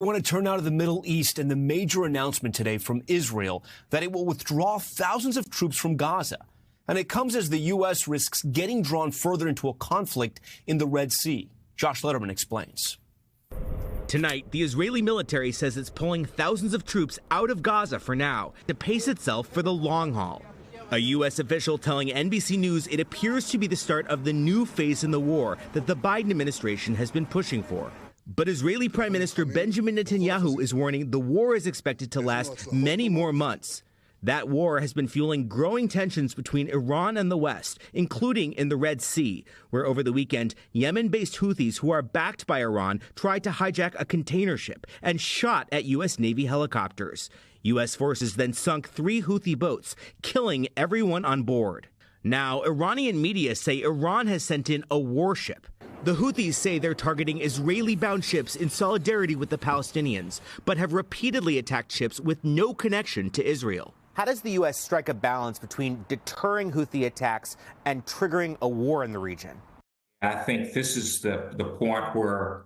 I want to turn now to the Middle East and the major announcement today from Israel that it will withdraw thousands of troops from Gaza. And it comes as the U.S. risks getting drawn further into a conflict in the Red Sea. Josh Lederman explains. Tonight, the Israeli military says it's pulling thousands of troops out of Gaza for now to pace itself for the long haul. A U.S. official telling NBC News it appears to be the start of the new phase in the war that the Biden administration has been pushing for. But Israeli Prime Minister Benjamin Netanyahu is warning the war is expected to last many more months. That war has been fueling growing tensions between Iran and the West, including in the Red Sea, where over the weekend, Yemen-based Houthis who are backed by Iran tried to hijack a container ship and shot at U.S. Navy helicopters. U.S. forces then sunk 3 Houthi boats, killing everyone on board. Now, Iranian media say Iran has sent in a warship. The Houthis say they're targeting Israeli-bound ships in solidarity with the Palestinians, but have repeatedly attacked ships with no connection to Israel. How does the U.S. strike a balance between deterring Houthi attacks and triggering a war in the region? I think this is the point where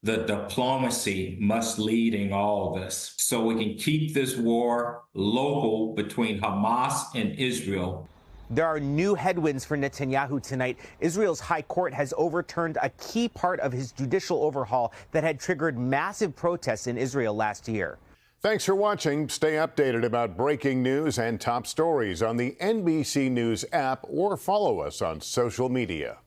the diplomacy must lead in all of this, so we can keep this war local between Hamas and Israel. There are new headwinds for Netanyahu tonight. Israel's high court has overturned a key part of his judicial overhaul that had triggered massive protests in Israel last year. Thanks for watching. Stay updated about breaking news and top stories on the NBC News app or follow us on social media.